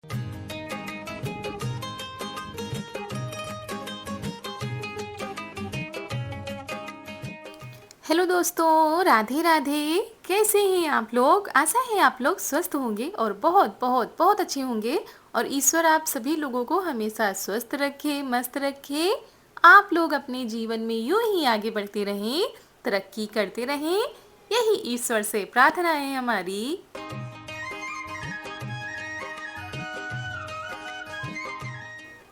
Hello दोस्तों, राधे राधे। कैसे हैं आप लोग? आशा है आप लोग स्वस्थ होंगे और बहुत बहुत बहुत अच्छे होंगे। और ईश्वर आप सभी लोगों को हमेशा स्वस्थ रखे, मस्त रखे। आप लोग अपने जीवन में यूं ही आगे बढ़ते रहें, तरक्की करते रहें। यही ईश्वर से प्रार्थना है हमारी।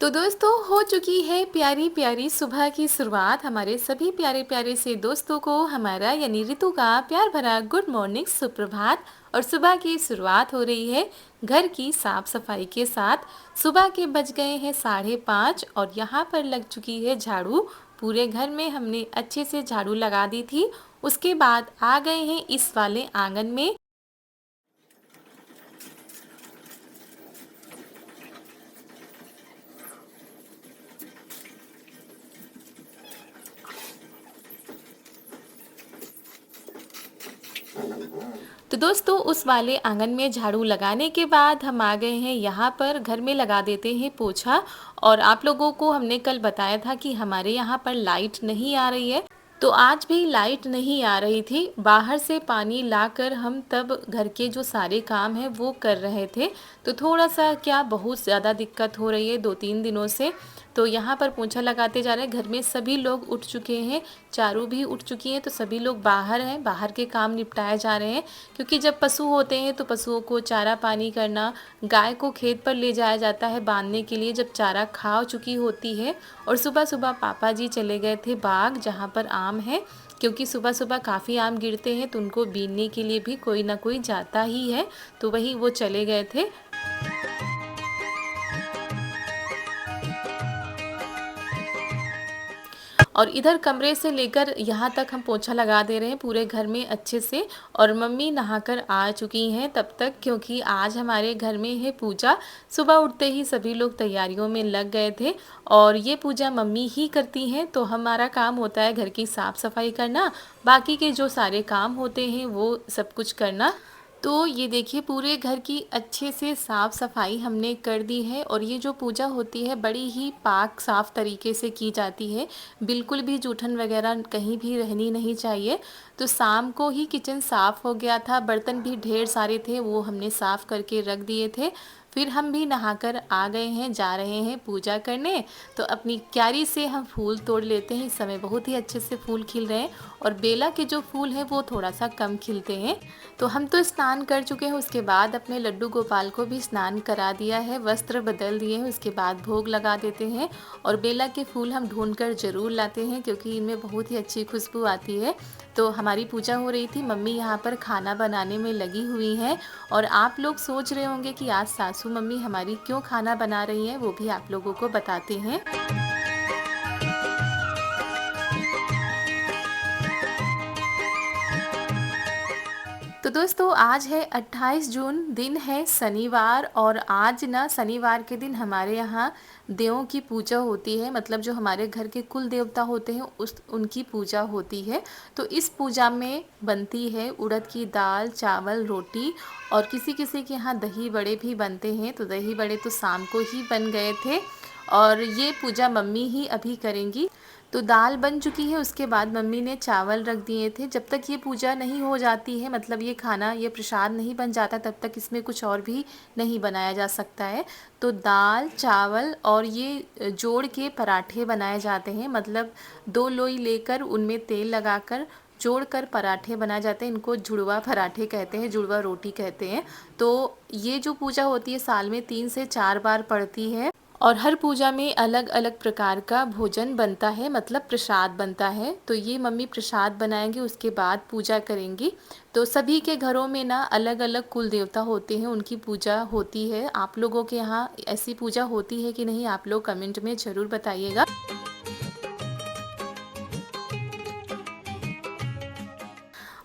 तो दोस्तों, हो चुकी है प्यारी प्यारी सुबह की शुरुआत। हमारे सभी प्यारे प्यारे से दोस्तों को हमारा यानी ऋतु का प्यार भरा गुड मॉर्निंग, सुप्रभात। और सुबह की शुरुआत हो रही है घर की साफ सफाई के साथ। सुबह के बज गए हैं 5:30 और यहाँ पर लग चुकी है झाड़ू। पूरे घर में हमने अच्छे से झाड़ू लगा दी थी। उसके बाद आ गए हैं इस वाले आंगन में। तो दोस्तों, उस वाले आंगन में झाड़ू लगाने के बाद हम आ गए हैं यहाँ पर घर में लगा देते हैं पोछा। और आप लोगों को हमने कल बताया था कि हमारे यहाँ पर लाइट नहीं आ रही है। तो आज भी लाइट नहीं आ रही थी। बाहर से पानी लाकर हम तब घर के जो सारे काम हैं वो कर रहे थे। तो थोड़ा सा क्या, बहुत ज़्यादा दिक्कत हो रही है 2-3 दिनों से। तो यहाँ पर पोंछा लगाते जा रहे हैं। घर में सभी लोग उठ चुके हैं, चारू भी उठ चुकी हैं। तो सभी लोग बाहर हैं, बाहर के काम निपटाए जा रहे हैं। क्योंकि जब पशु होते हैं तो पशुओं को चारा पानी करना, गाय को खेत पर ले जाया जाता है बांधने के लिए जब चारा खा चुकी होती है। और सुबह सुबह पापा जी चले गए थे बाग जहाँ पर आम है। क्योंकि सुबह सुबह काफ़ी आम गिरते हैं तो उनको बीनने के लिए भी कोई ना कोई जाता ही है। तो वही वो चले गए थे। और इधर कमरे से लेकर यहाँ तक हम पोछा लगा दे रहे हैं पूरे घर में अच्छे से। और मम्मी नहाकर आ चुकी हैं तब तक, क्योंकि आज हमारे घर में है पूजा। सुबह उठते ही सभी लोग तैयारियों में लग गए थे। और ये पूजा मम्मी ही करती हैं, तो हमारा काम होता है घर की साफ़ सफाई करना, बाकी के जो सारे काम होते हैं वो सब कुछ करना। तो ये देखिए, पूरे घर की अच्छे से साफ़ सफाई हमने कर दी है। और ये जो पूजा होती है बड़ी ही पाक साफ़ तरीके से की जाती है। बिल्कुल भी जूठन वगैरह कहीं भी रहनी नहीं चाहिए। तो शाम को ही किचन साफ़ हो गया था, बर्तन भी ढेर सारे थे वो हमने साफ़ करके रख दिए थे। फिर हम भी नहाकर आ गए हैं, जा रहे हैं पूजा करने। तो अपनी क्यारी से हम फूल तोड़ लेते हैं। इस समय बहुत ही अच्छे से फूल खिल रहे हैं। और बेला के जो फूल हैं वो थोड़ा सा कम खिलते हैं। तो हम तो स्नान कर चुके हैं। उसके बाद अपने लड्डू गोपाल को भी स्नान करा दिया है, वस्त्र बदल दिए हैं। उसके बाद भोग लगा देते हैं। और बेला के फूल हम ढूंढ कर ज़रूर लाते हैं क्योंकि इनमें बहुत ही अच्छी खुशबू आती है। तो हमारी पूजा हो रही थी, मम्मी यहाँ पर खाना बनाने में लगी हुई हैं। और आप लोग सोच रहे होंगे कि आज सासू मम्मी हमारी क्यों खाना बना रही हैं, वो भी आप लोगों को बताते हैं। तो दोस्तों, आज है 28 जून, दिन है शनिवार। और आज ना शनिवार के दिन हमारे यहाँ देवों की पूजा होती है। मतलब जो हमारे घर के कुल देवता होते हैं उनकी पूजा होती है। तो इस पूजा में बनती है उड़द की दाल, चावल, रोटी। और किसी किसी के यहाँ दही बड़े भी बनते हैं। तो दही बड़े तो शाम को ही बन गए थे। और ये पूजा मम्मी ही अभी करेंगी। तो दाल बन चुकी है, उसके बाद मम्मी ने चावल रख दिए थे। जब तक ये पूजा नहीं हो जाती है, मतलब ये खाना, ये प्रसाद नहीं बन जाता, तब तक इसमें कुछ और भी नहीं बनाया जा सकता है। तो दाल, चावल और ये जोड़ के पराठे बनाए जाते हैं। मतलब 2 लोई लेकर उनमें तेल लगाकर जोड़कर पराठे बनाए जाते हैं। इनको जुड़वा पराठे कहते हैं, जुड़वा रोटी कहते हैं। तो ये जो पूजा होती है साल में 3 से 4 बार पड़ती है। और हर पूजा में अलग अलग प्रकार का भोजन बनता है, मतलब प्रसाद बनता है। तो ये मम्मी प्रसाद बनाएंगी, उसके बाद पूजा करेंगी। तो सभी के घरों में ना अलग अलग कुल देवता होते हैं, उनकी पूजा होती है। आप लोगों के यहाँ ऐसी पूजा होती है कि नहीं, आप लोग कमेंट में ज़रूर बताइएगा।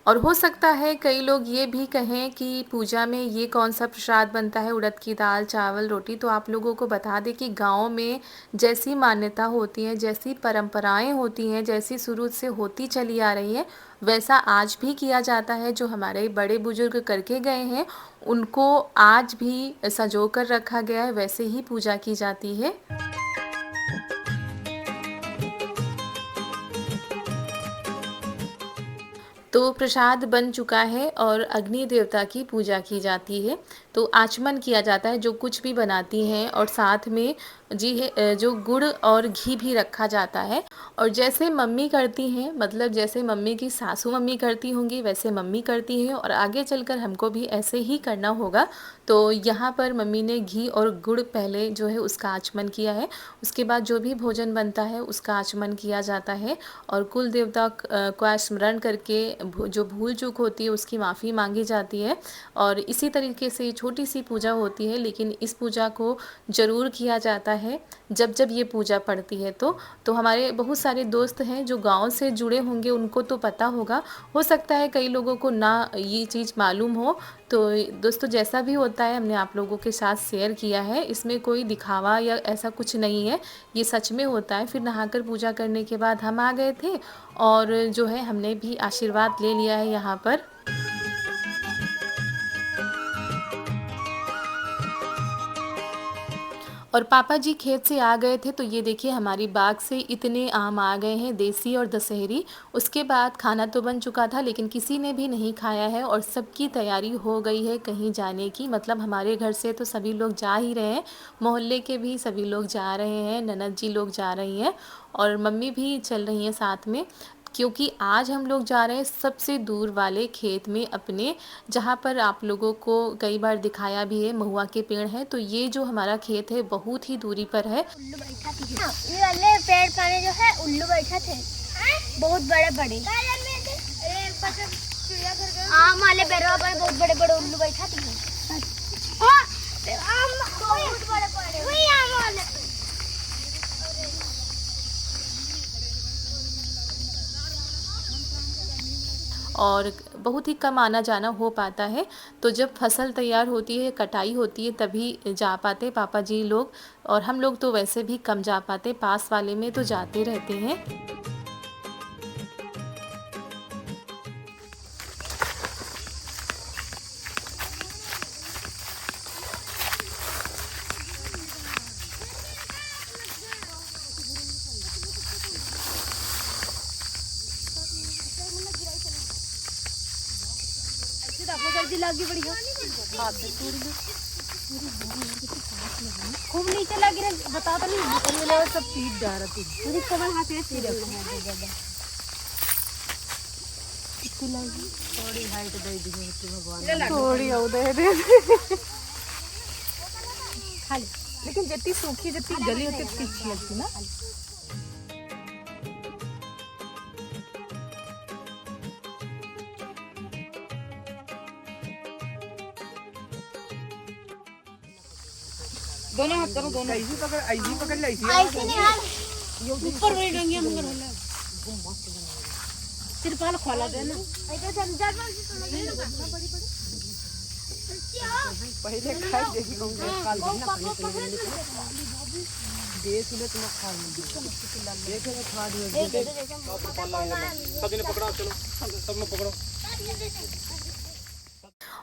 और हो सकता है कई लोग ये भी कहें कि पूजा में ये कौन सा प्रसाद बनता है, उड़द की दाल, चावल, रोटी। तो आप लोगों को बता दें कि गांव में जैसी मान्यता होती है, जैसी परंपराएं होती हैं, जैसी शुरू से होती चली आ रही है, वैसा आज भी किया जाता है। जो हमारे बड़े बुजुर्ग करके गए हैं उनको आज भी संजो कर रखा गया है, वैसे ही पूजा की जाती है। तो प्रसाद बन चुका है और अग्नि देवता की पूजा की जाती है। तो आचमन किया जाता है जो कुछ भी बनाती हैं, और साथ में जी है जो गुड़ और घी भी रखा जाता है। और जैसे मम्मी करती हैं, मतलब जैसे मम्मी की सासू मम्मी करती होंगी वैसे मम्मी करती हैं, और आगे चलकर हमको भी ऐसे ही करना होगा। तो यहाँ पर मम्मी ने घी और गुड़ पहले जो है उसका आचमन किया है। उसके बाद जो भी भोजन बनता है उसका आचमन किया जाता है, और कुल देवता का स्मरण करके जो भूल चूक होती है उसकी माफ़ी मांगी जाती है। और इसी तरीके से छोटी सी पूजा होती है, लेकिन इस पूजा को ज़रूर किया जाता है जब जब ये पूजा पड़ती है। तो हमारे बहुत सारे दोस्त हैं जो गांव से जुड़े होंगे, उनको तो पता होगा। हो सकता है कई लोगों को ना ये चीज़ मालूम हो। तो दोस्तों जैसा भी होता है हमने आप लोगों के साथ शेयर किया है, इसमें कोई दिखावा या ऐसा कुछ नहीं है, ये सच में होता है। फिर नहाकर पूजा करने के बाद हम आ गए थे, और जो है हमने भी आशीर्वाद ले लिया है यहाँ पर। और पापा जी खेत से आ गए थे, तो ये देखिए हमारी बाग से इतने आम आ गए हैं, देसी और दशहरी। उसके बाद खाना तो बन चुका था लेकिन किसी ने भी नहीं खाया है, और सबकी तैयारी हो गई है कहीं जाने की। मतलब हमारे घर से तो सभी लोग जा ही रहे हैं, मोहल्ले के भी सभी लोग जा रहे हैं, ननद जी लोग जा रही हैं, और मम्मी भी चल रही हैं साथ में। क्योंकि आज हम लोग जा रहे हैं सबसे दूर वाले खेत में अपने, जहाँ पर आप लोगों को कई बार दिखाया भी है महुआ के पेड़ हैं। तो ये जो हमारा खेत है बहुत ही दूरी पर है। उल्लू बैठा थी। ये वाले पेड़ पर जो है उल्लू बैठा थे, बहुत बड़े बड़े। आम वाले पेड़ों पर बहुत बड़े बड़े उल्लू बैठा थे। बहुत बड़े बड़े वही आम वाले। और बहुत ही कम आना जाना हो पाता है। तो जब फसल तैयार होती है, कटाई होती है, तभी जा पाते पापा जी लोग, और हम लोग तो वैसे भी कम जा पाते, पास वाले में तो जाते रहते हैं। लगी बढ़िया खूब नीचे लगी रही, बता तो नहीं सब पीट जा रहा थी। थोड़ी हाइट दे दी भगवान, थोड़ी दे दे खाली। लेकिन जितनी सूखी जितनी गली होती उतनी अच्छी लगती ना। दोनों हाथ करो, दोनों ऐसी पकड़ ले, ऐसी नहीं यार, ऊपर वाली डंगिया मगर होला तिरपाल खोला दे ना। ऐसे समझा पहले खाई देखी लूंगा काल दिन ना देख ले तुम खा ले देख ले खा दिए सब ने पकड़ा, चलो सब में पकड़ो।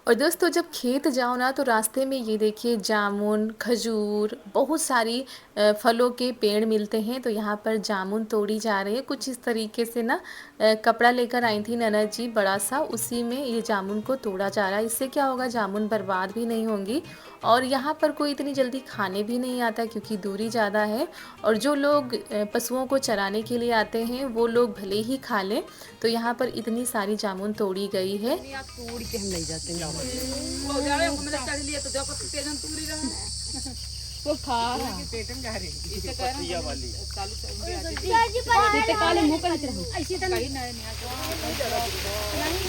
और दोस्तों जब खेत जाओ ना तो रास्ते में ये देखिए जामुन, खजूर, बहुत सारी फलों के पेड़ मिलते हैं। तो यहाँ पर जामुन तोड़ी जा रही है कुछ इस तरीके से ना। कपड़ा लेकर आई थी ननद जी बड़ा सा, उसी में ये जामुन को तोड़ा जा रहा है। इससे क्या होगा, जामुन बर्बाद भी नहीं होंगी। और यहाँ पर कोई इतनी जल्दी खाने भी नहीं आता क्योंकि दूरी ज़्यादा है। और जो लोग पशुओं को चराने के लिए आते हैं वो लोग भले ही खा लें। तो यहाँ पर इतनी सारी जामुन तोड़ी गई है। तोड़ के हम नहीं जाते हैं वो खा पेट में जा रही इसे पत्तियां वाली काले मुंह कर ऐसे तो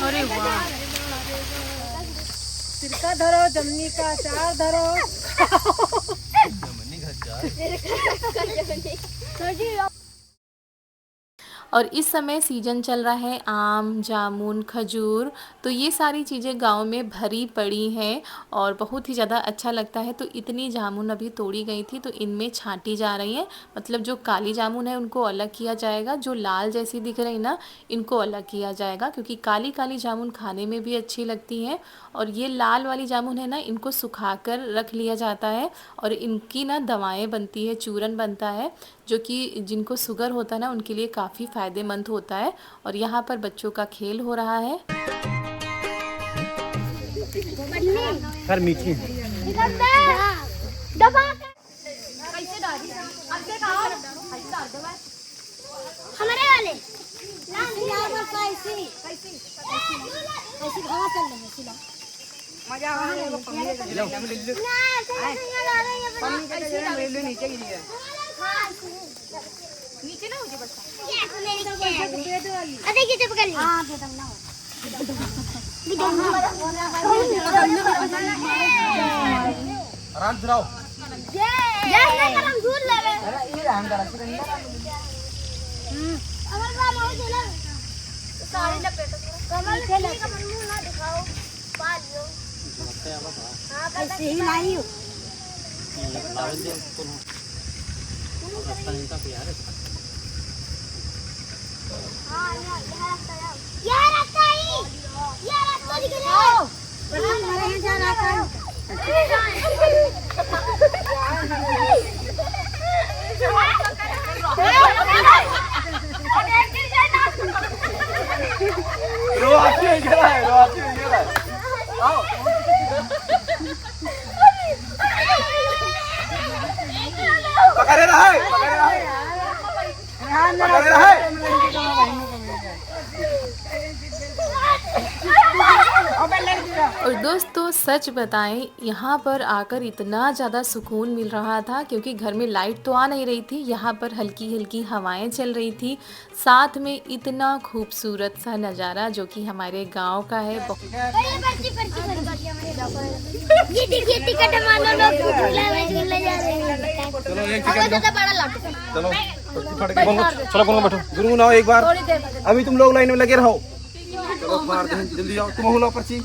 अरे वाह, सिरका धरो, जमनी का अचार धरो। जमनी का अचार। और इस समय सीजन चल रहा है आम, जामुन, खजूर, तो ये सारी चीज़ें गांव में भरी पड़ी हैं और बहुत ही ज़्यादा अच्छा लगता है। तो इतनी जामुन अभी तोड़ी गई थी, तो इनमें छांटी जा रही है। मतलब जो काली जामुन है उनको अलग किया जाएगा, जो लाल जैसी दिख रही ना इनको अलग किया जाएगा, क्योंकि काली काली जामुन खाने में भी अच्छी लगती हैं। और ये लाल वाली जामुन है ना, इनको सुखा कर रख लिया जाता है और इनकी ना दवाएं बनती है, चूरन बनता है, जो कि जिनको शुगर होता है ना उनके लिए काफ़ी फ़ायदेमंद होता है। और यहाँ पर बच्चों का खेल हो रहा है। सर मीठी हमारे वाले कैसी हवा चल रही है सिला मजा आ रहा है नीचे गिरी है नीचे ना मुझे बस अरे ये तो पकड़ ली हां दे दम ना आराम से रहो ये नहीं हम झूल लेवे अरे ये आराम करा अमर का मां चला साड़ी लपेटो कमल खेले कमल मुंह ना दिखाओ पा लियो हां ऐसे ही लाई हो रास्ता नहीं था यार हां ये रास्ता दिख रहा है हमारे यहां जा रहा है रोहाती है आओ पकड़े रहे और दोस्तों सच बताएं, यहाँ पर आकर इतना ज़्यादा सुकून मिल रहा था, क्योंकि घर में लाइट तो आ नहीं रही थी, यहाँ पर हल्की हल्की हवाएं चल रही थी, साथ में इतना खूबसूरत सा नज़ारा जो कि हमारे गांव का है। ये देखिए टिकट मानो लोग झूला में झूलने जा रहे हैं। चलो एक टिकट चलो चलो बैठो गुनगुन आओ एक बार अभी तुम लोग लाइन में लगे रहो चलो मार दे जल्दी आओ तुम हो पर्ची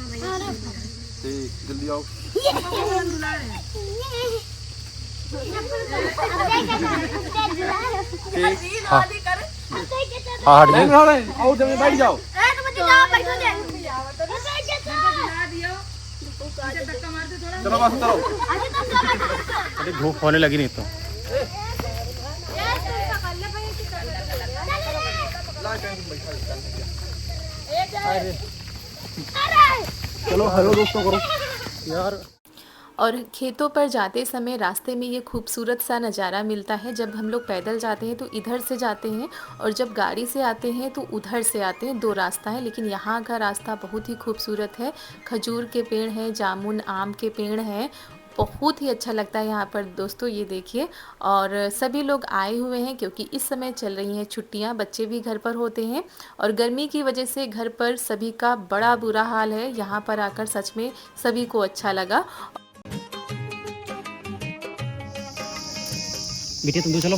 ठीक जल्दी आओ हाँ आओ जब बैठ जाओ चलो बस चलो अरे भूख होने लगी नहीं तो चलो हेलो दोस्तों करो यार। और खेतों पर जाते समय रास्ते में ये खूबसूरत सा नज़ारा मिलता है। जब हम लोग पैदल जाते हैं तो इधर से जाते हैं, और जब गाड़ी से आते हैं तो उधर से आते हैं। दो रास्ता है, लेकिन यहाँ का रास्ता बहुत ही खूबसूरत है। खजूर के पेड़ हैं, जामुन आम के पेड़ हैं, बहुत ही अच्छा लगता है यहाँ पर दोस्तों। ये देखिए, और सभी लोग आए हुए हैं क्योंकि इस समय चल रही हैं छुट्टियाँ, बच्चे भी घर पर होते हैं और गर्मी की वजह से घर पर सभी का बड़ा बुरा हाल है। यहाँ पर आकर सच में सभी को अच्छा लगा। बेटे तुम तो चलो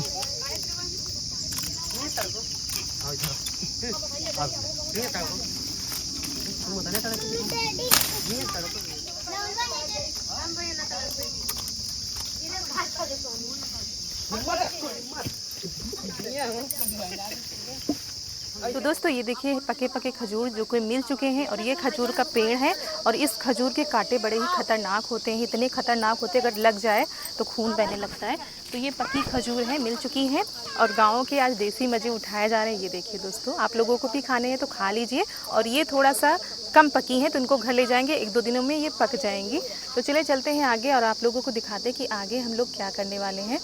तो दोस्तों ये देखिए पके पके खजूर जो कोई मिल चुके हैं, और ये खजूर का पेड़ है, और इस खजूर के कांटे बड़े ही खतरनाक होते हैं, इतने खतरनाक होते हैं अगर लग जाए तो खून बहने लगता है। तो ये पकी खजूर है, मिल चुकी हैं, और गाँव के आज देसी मज़े उठाए जा रहे हैं। ये देखिए दोस्तों, आप लोगों को भी खाने हैं तो खा लीजिए। और ये थोड़ा सा कम पकी हैं तो इनको घर ले जाएंगे, 1-2 दिनों में ये पक जाएंगी। तो चले चलते हैं आगे और आप लोगों को दिखाते हैं कि आगे हम लोग क्या करने वाले हैं।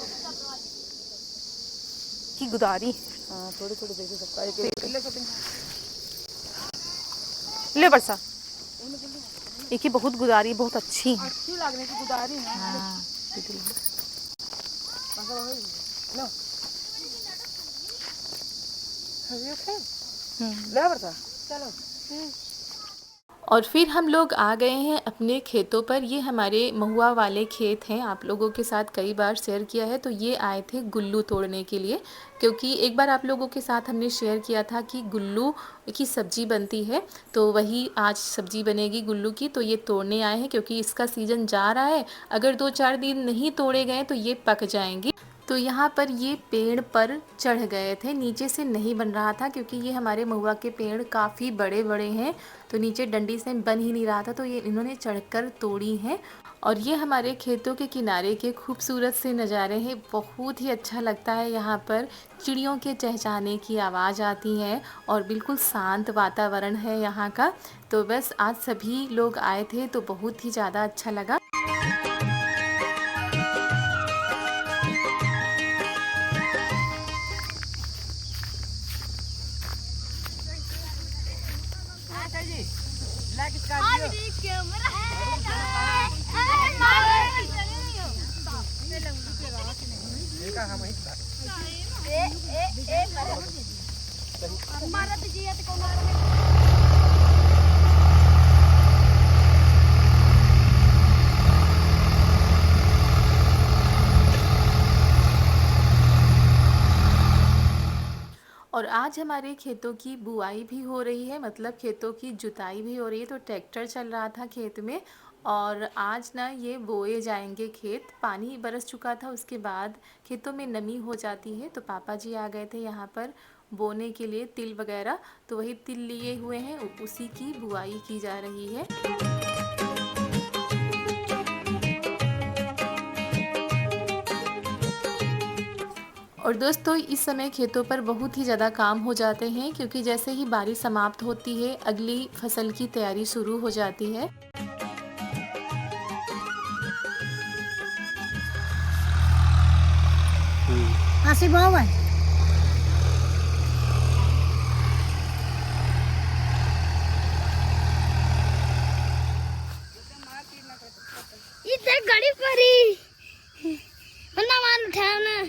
की गुदारी थोड़ी थोड़ी देखिए सबका ले बरसा एक ही बहुत गुदारी, बहुत अच्छी है। अच्छी लगने की गुदारी है। हाँ ले बरसा चलो। और फिर हम लोग आ गए हैं अपने खेतों पर। ये हमारे महुआ वाले खेत हैं, आप लोगों के साथ कई बार शेयर किया है। तो ये आए थे गुल्लू तोड़ने के लिए, क्योंकि एक बार आप लोगों के साथ हमने शेयर किया था कि गुल्लू की सब्ज़ी बनती है, तो वही आज सब्ज़ी बनेगी गुल्लू की। तो ये तोड़ने आए हैं क्योंकि इसका सीज़न जा रहा है, अगर 2-4 दिन नहीं तोड़े गए तो ये पक जाएंगी। तो यहाँ पर ये पेड़ पर चढ़ गए थे, नीचे से नहीं बन रहा था क्योंकि ये हमारे महुआ के पेड़ काफ़ी बड़े बड़े हैं, तो नीचे डंडी से बन ही नहीं रहा था, तो ये इन्होंने चढ़कर तोड़ी हैं। और ये हमारे खेतों के किनारे के खूबसूरत से नज़ारे हैं, बहुत ही अच्छा लगता है। यहाँ पर चिड़ियों के चहचहाने की आवाज़ आती है और बिल्कुल शांत वातावरण है यहाँ का। तो बस आज सभी लोग आए थे तो बहुत ही ज़्यादा अच्छा लगा। और आज हमारे खेतों की बुआई भी हो रही है, मतलब खेतों की जुताई भी हो रही है। तो ट्रैक्टर चल रहा था खेत में और आज ना ये बोए जाएंगे खेत। पानी बरस चुका था, उसके बाद खेतों में नमी हो जाती है। तो पापा जी आ गए थे यहाँ पर बोने के लिए तिल वगैरह, तो वही तिल लिए हुए हैं, उसी की बुआई की जा रही है। और दोस्तों इस समय खेतों पर बहुत ही ज़्यादा काम हो जाते हैं, क्योंकि जैसे ही बारिश समाप्त होती है अगली फसल की तैयारी शुरू हो जाती है। इधर गाड़ी पड़ी ना, मान उठाओ ना,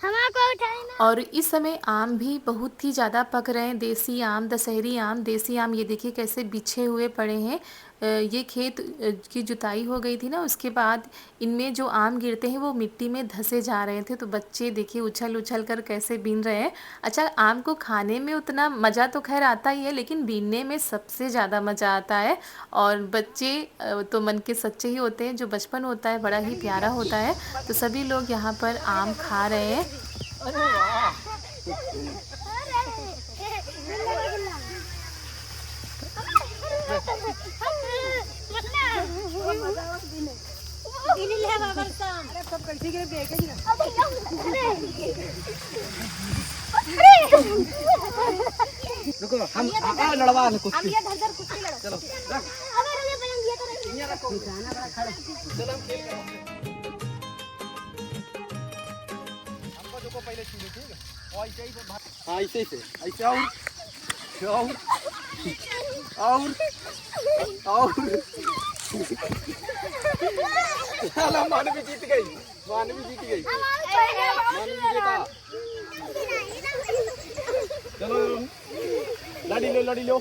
हमारे उठाई ना। और इस समय आम भी बहुत ही ज़्यादा पक रहे हैं, देसी आम, दशहरी आम, देसी आम। ये देखिए कैसे बिछे हुए पड़े हैं। ये खेत की जुताई हो गई थी ना, उसके बाद इनमें जो आम गिरते हैं वो मिट्टी में धंसे जा रहे थे। तो बच्चे देखिए उछल उछल कर कैसे बीन रहे हैं। अच्छा, आम को खाने में उतना मज़ा तो खैर आता ही है, लेकिन बीनने में सबसे ज़्यादा मज़ा आता है। और बच्चे तो मन के सच्चे ही होते हैं, जो बचपन होता है बड़ा ही प्यारा होता है। तो सभी लोग यहाँ पर आम खा रहे हैं। रुको, हम लड़वा ले कुछ। चलो पहले ठीक है, हाँ ऐसे से, ऐसे और साला मान भी जीत गई, मान भी जीत गई, मान भी जीता। चलो लड़ी लो।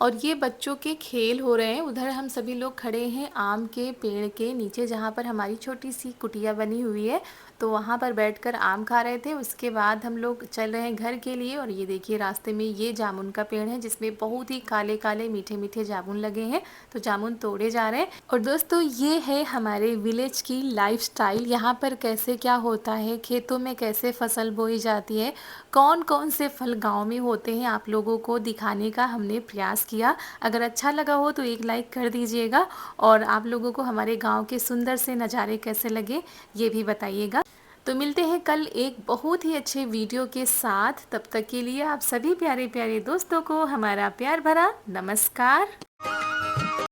और ये बच्चों के खेल हो रहे हैं। उधर हम सभी लोग खड़े हैं आम के पेड़ के नीचे, जहाँ पर हमारी छोटी सी कुटिया बनी हुई है। तो वहाँ पर बैठकर आम खा रहे थे। उसके बाद हम लोग चल रहे हैं घर के लिए। और ये देखिए रास्ते में ये जामुन का पेड़ है, जिसमें बहुत ही काले काले मीठे मीठे जामुन लगे हैं। तो जामुन तोड़े जा रहे हैं। और दोस्तों ये है हमारे विलेज की लाइफस्टाइल। यहाँ पर कैसे क्या होता है, खेतों में कैसे फसल बोई जाती है, कौन कौन से फल गाँव में होते हैं, आप लोगों को दिखाने का हमने प्रयास किया। अगर अच्छा लगा हो तो एक लाइक कर दीजिएगा। और आप लोगों को हमारे गांव के सुंदर से नज़ारे कैसे लगे ये भी बताइएगा। तो मिलते हैं कल एक बहुत ही अच्छे वीडियो के साथ। तब तक के लिए आप सभी प्यारे प्यारे दोस्तों को हमारा प्यार भरा नमस्कार।